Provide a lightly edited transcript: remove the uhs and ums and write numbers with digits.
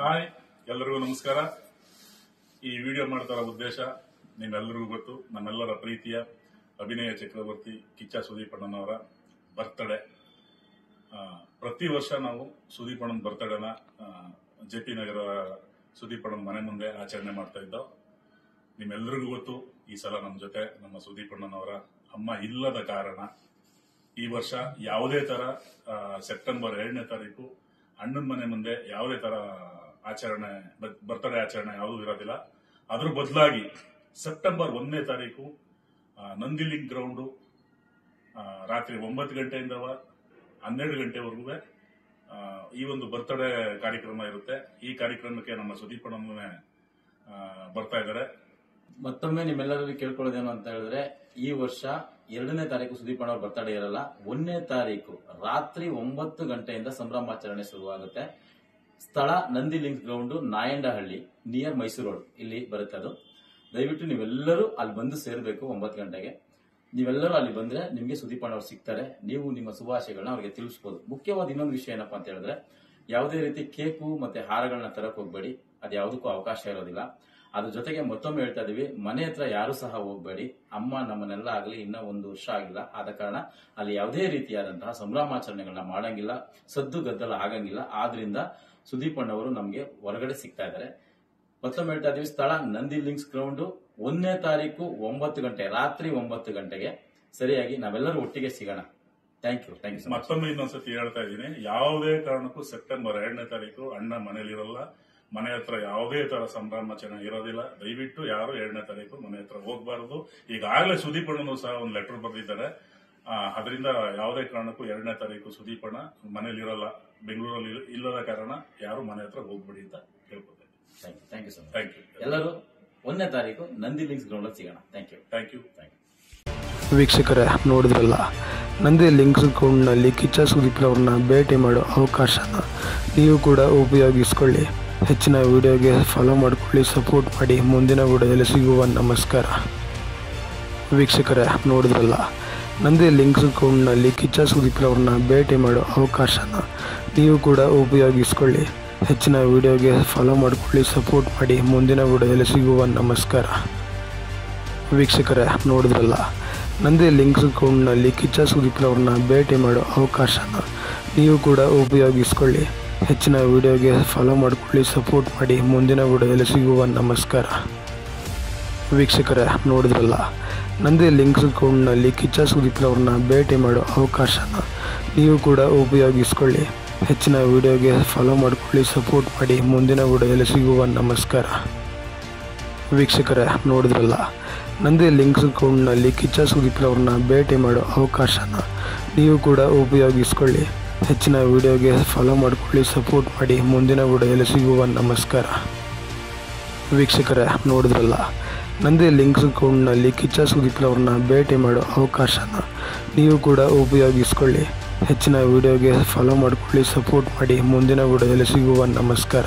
Hi ಎಲ್ಲರಿಗೂ ನಮಸ್ಕಾರ. ಈ ವಿಡಿಯೋ ಮಾಡ್ತಾ ಇರೋ ಉದ್ದೇಶ ನಿಮ್ಮೆಲ್ಲರಿಗೂ ಗೊತ್ತು. ನಮ್ಮೆಲ್ಲರ ಪ್ರೀತಿಯ ಅಭಿನಯ ಚಕ್ರವರ್ತಿ ಕಿಚ್ಚ ಸುದೀಪ್ ಅಣ್ಣನವರ ಬರ್ತ್ಡೇ. ಪ್ರತಿ ವರ್ಷ ನಾವು ಸುದೀಪ್ ಅಣ್ಣನ ಬರ್ತ್ಡೇನ ಜೆಪಿ ನಗರ ಸುದೀಪ್ ಅಣ್ಣನ ಮನೆ ಮುಂದೆ ಆಚರಣೆ ಮಾಡ್ತಾ ಇದ್ದೋ. ನಿಮ್ಮೆಲ್ಲರಿಗೂ ಗೊತ್ತು, ಈ ಸಲ ನಮ್ಮ ಜೊತೆ ನಮ್ಮ ಸುದೀಪ್ ಅಣ್ಣನವರ ಅಮ್ಮ ಇಲ್ಲದ ಕಾರಣ ಈ ವರ್ಷ ಯಾವುದೇ ತರ ಸೆಪ್ಟೆಂಬರ್ 2ನೇ ತಾರೀಕು ಅಣ್ಣನ ಮನೆ ಮುಂದೆ ಯಾವುದೇ ತರ ಆಚರಣೆ, ಬರ್ತ್ಡೇ ಆಚರಣೆ ಯಾವುದೂ ಇರೋದಿಲ್ಲ. ಅದ್ರ ಬದಲಾಗಿ ಸೆಪ್ಟೆಂಬರ್ 1ನೇ ತಾರೀಕು ನಂದಿಲಿಂಗ್ ಗ್ರೌಂಡು ರಾತ್ರಿ 9 ಗಂಟೆಯಿಂದ 12 ಗಂಟೆವರೆಗೂ ಈ ಒಂದು ಬರ್ತ್ಡೇ ಕಾರ್ಯಕ್ರಮ ಇರುತ್ತೆ. ಈ ಕಾರ್ಯಕ್ರಮಕ್ಕೆ ನಮ್ಮ ಸುದೀಪ್ ಅಣ್ಣನೇ ಬರ್ತಾ ಇದ್ದಾರೆ. ಮತ್ತೊಮ್ಮೆ ನಿಮ್ಮೆಲ್ಲರಿಗೂ ಕೇಳ್ಕೊಳ್ಳೋದೇನು ಅಂತ ಹೇಳಿದ್ರೆ, ಈ ವರ್ಷ 2ನೇ ತಾರೀಕು ಸುದೀಪ್ ಅಣ್ಣವ್ರ ಬರ್ತಡೇ ಇರಲ್ಲ. 1ನೇ ತಾರೀಕು ರಾತ್ರಿ 9 ಗಂಟೆಯಿಂದ ಸಂಭ್ರಮಾಚರಣೆ ಶುರುವಾಗುತ್ತೆ. ಸ್ಥಳ Nandi Links ground, Nayandahalli, near Mysore road ಇಲ್ಲಿ ಬರುತ್ತೆ. ಅದು ದಯವಿಟ್ಟು ನೀವೆಲ್ಲರೂ ಅಲ್ಲಿ ಬಂದು ಸೇರಬೇಕು. 9 ಗಂಟೆಗೆ ನೀವೆಲ್ಲರೂ ಅಲ್ಲಿ ಬಂದ್ರೆ ನಿಮಗೆ ಸುದೀಪ್ ಅಣ್ಣವ್ರು ಸಿಗ್ತಾರೆ. ನೀವು ನಿಮ್ಮ ಶುಭಾಶಯಗಳನ್ನ ಅವ್ರಿಗೆ ತಿಳಿಸಬಹುದು. ಮುಖ್ಯವಾದ ಇನ್ನೊಂದು ವಿಷಯ ಏನಪ್ಪಾ ಅಂತ ಹೇಳಿದ್ರೆ, ಯಾವುದೇ ರೀತಿ ಕೇಕು ಮತ್ತೆ ಹಾರಗಳನ್ನ ತರಕ್ ಹೋಗ್ಬೇಡಿ. ಅದು ಯಾವುದಕ್ಕೂ ಅವಕಾಶ ಇರೋದಿಲ್ಲ. ಅದ್ರ ಜೊತೆಗೆ ಮತ್ತೊಮ್ಮೆ ಹೇಳ್ತಾ ಇದೀವಿ, ಮನೆ ಹತ್ರ ಯಾರು ಸಹ ಹೋಗ್ಬೇಡಿ. ಅಮ್ಮ ನಮ್ಮನ್ನೆಲ್ಲ ಆಗಲಿ ಇನ್ನೂ 1 ವರ್ಷ ಆಗಿಲ್ಲ. ಆದ ಕಾರಣ ಅಲ್ಲಿ ಯಾವುದೇ ರೀತಿಯಾದಂತಹ ಸಂಭ್ರಮಾಚರಣೆಗಳನ್ನ ಮಾಡಂಗಿಲ್ಲ, ಸದ್ದು ಗದ್ದಲ ಆಗಂಗಿಲ್ಲ. ಆದ್ರಿಂದ ಸುದೀಪ್ ಅಣ್ಣವರು ನಮ್ಗೆ ಹೊರಗಡೆ ಸಿಗ್ತಾ ಇದ್ದಾರೆ. ಮತ್ತೊಮ್ಮೆ ಹೇಳ್ತಾ ಇದೀವಿ, ಸ್ಥಳ ನಂದಿಲಿಂಗ್ಸ್ ಗ್ರೌಂಡ್, 1ನೇ ತಾರೀಕು 9 ಗಂಟೆ, ರಾತ್ರಿ 9 ಗಂಟೆಗೆ ಸರಿಯಾಗಿ ನಾವೆಲ್ಲರೂ ಒಟ್ಟಿಗೆ ಸಿಗೋಣ. Thank you. ಮತ್ತೊಮ್ಮೆ ಇನ್ನೊಂದ್ಸತಿ ಹೇಳ್ತಾ ಇದ್ದೀನಿ, ಯಾವುದೇ ಕಾರಣಕ್ಕೂ ಸೆಪ್ಟೆಂಬರ್ 2ನೇ ತಾರೀಕು ಅಣ್ಣ ಮನೇಲಿರಲ್ಲ. ಮನೆ ಹತ್ರ ಯಾವುದೇ ತರ ಸಂಭ್ರಮಾಚರಣೆ ಇರೋದಿಲ್ಲ. ದಯವಿಟ್ಟು ಯಾರು 2ನೇ ತಾರೀಕು ಮನೆ ಹತ್ರ ಹೋಗಬಾರದು. ಈಗಾಗಲೇ ಸುದೀಪ್ ಅಣ್ಣನು ಸಹ ಒಂದು ಲೆಟರ್ ಬರೆದಿದ್ದಾರೆ. ಅದರಿಂದ ಯಾವುದೇ ಕಾರಣಕ್ಕೂ 2ನೇ ತಾರೀಕು ಸುದೀಪ್ ಅಣ್ಣ ಮನೇಲಿರಲ್ಲ. ಬೆಂಗಳೂರಲ್ಲಿ ಇಲ್ಲದ ಕಾರಣ ಯಾರು ಮನೆ ಹತ್ರ ಹೋಗ್ಬೇಡಿ ಅಂತ ಹೇಳ್ಕೊತೇನೆ. Thank you sir. Thank you. ಎಲ್ಲರೂ 1ನೇ ತಾರೀಕು ನಂದಿಲಿಂಗ್ಸ್ ಗ್ರೌಂಡ್ ಅಲ್ಲಿ ಸಿಗೋಣ. Thank you. ವೀಕ್ಷಕರೇ, ನೋಡಿದ್ರಲ್ಲ, ನಂದಿ ಲಿಂಕ್ಸ್ ಗ್ರೌಂಡ್ನಲ್ಲಿ ಕಿಚ್ಚ ಸುದೀಪ್ ಅವರನ್ನ ಭೇಟಿ ಮಾಡೋ ಅವಕಾಶನ ನೀವು ಕೂಡ ಉಪಯೋಗಿಸ್ಕೊಳ್ಳಿ. ಹೆಚ್ಚಿನ ವಿಡಿಯೋಗೆ ಫಾಲೋ ಮಾಡಿಕೊಳ್ಳಿ, ಸಪೋರ್ಟ್ ಮಾಡಿ. ಮುಂದಿನ ವಿಡಿಯೋದಲ್ಲಿ ಸಿಗುವ. ನಮಸ್ಕಾರ. ವೀಕ್ಷಕರೇ, ನೋಡಿದ್ರಲ್ಲ, ನಂದಿ ಲಿಂಕ್ಸ್ ಗ್ರೌಂಡ್ನಲ್ಲಿ ಕಿಚ್ಚ ಸುದೀಪ್ ಅವರನ್ನ ಭೇಟಿ ಮಾಡೋ ಅವಕಾಶನ ನೀವು ಕೂಡ ಉಪಯೋಗಿಸ್ಕೊಳ್ಳಿ. ಹೆಚ್ಚಿನ ವಿಡಿಯೋಗೆ ಫಾಲೋ ಮಾಡಿಕೊಳ್ಳಿ, ಸಪೋರ್ಟ್ ಮಾಡಿ. ಮುಂದಿನ ವಿಡಿಯೋದಲ್ಲಿ ಸಿಗುವ. ನಮಸ್ಕಾರ. ವೀಕ್ಷಕರೇ, ನೋಡಿದ್ರಲ್ಲ, ನಂದಿ ಲಿಂಕ್ಸ್ ಗ್ರೌಂಡ್ನಲ್ಲಿ ಕಿಚ್ಚ ಸುದೀಪ್ ಅವರನ್ನ ಭೇಟಿ ಮಾಡೋ ಅವಕಾಶನ ನೀವು ಕೂಡ ಉಪಯೋಗಿಸ್ಕೊಳ್ಳಿ. ಹೆಚ್ಚಿನ ವಿಡಿಯೋಗೆ ಫಾಲೋ ಮಾಡಿಕೊಳ್ಳಿ, ಸಪೋರ್ಟ್ ಮಾಡಿ. ಮುಂದಿನ ವಿಡಿಯೋದಲ್ಲಿ ಸಿಗುವ. ನಮಸ್ಕಾರ. ವೀಕ್ಷಕರೇ, ನೋಡಿದ್ರಲ್ಲ, ನಂದಿ ಲಿಂಕ್ಸ್ ಗ್ರೌಂಡ್ನಲ್ಲಿ ಕಿಚ್ಚ ಸುದೀಪ್ ಅವರನ್ನ ಭೇಟಿ ಮಾಡೋ ಅವಕಾಶನ ನೀವು ಕೂಡ ಉಪಯೋಗಿಸ್ಕೊಳ್ಳಿ. ಹೆಚ್ಚಿನ ವಿಡಿಯೋಗೆ ಫಾಲೋ ಮಾಡಿಕೊಳ್ಳಿ, ಸಪೋರ್ಟ್ ಮಾಡಿ. ಮುಂದಿನ ವಿಡಿಯೋದಲ್ಲಿ ಸಿಗುವ. ನಮಸ್ಕಾರ. ವೀಕ್ಷಕರೇ, ನೋಡಿದ್ರಲ್ಲ, ನಂದಿ ಲಿಂಕ್ಸ್ ಗ್ರೌಂಡ್ನಲ್ಲಿ ಕಿಚ್ಚ ಸುದೀಪ್ ಅವರನ್ನ ಭೇಟಿ ಮಾಡೋ ಅವಕಾಶನ ನೀವು ಕೂಡ ಉಪಯೋಗಿಸ್ಕೊಳ್ಳಿ. ಹೆಚ್ಚಿನ ವಿಡಿಯೋಗೆ ಫಾಲೋ ಮಾಡಿಕೊಳ್ಳಿ, ಸಪೋರ್ಟ್ ಮಾಡಿ. ಮುಂದಿನ ವಿಡಿಯೋದಲ್ಲಿ ಸಿಗುವ. ನಮಸ್ಕಾರ. ವೀಕ್ಷಕರೇ, ನೋಡಿದ್ರಲ್ಲ, ನಂದಿ ಲಿಂಕ್ಸ್ ಗ್ರೌಂಡ್ನಲ್ಲಿ ಕಿಚ್ಚ ಸುದೀಪ್ ಅವರನ್ನ ಭೇಟಿ ಮಾಡೋ ಅವಕಾಶನ ನೀವು ಕೂಡ ಉಪಯೋಗಿಸ್ಕೊಳ್ಳಿ. ಹೆಚ್ಚಿನ ವಿಡಿಯೋಗೆ ಫಾಲೋ ಮಾಡಿಕೊಳ್ಳಿ, ಸಪೋರ್ಟ್ ಮಾಡಿ. ಮುಂದಿನ ವಿಡಿಯೋದಲ್ಲಿ ಸಿಗುವ. ನಮಸ್ಕಾರ.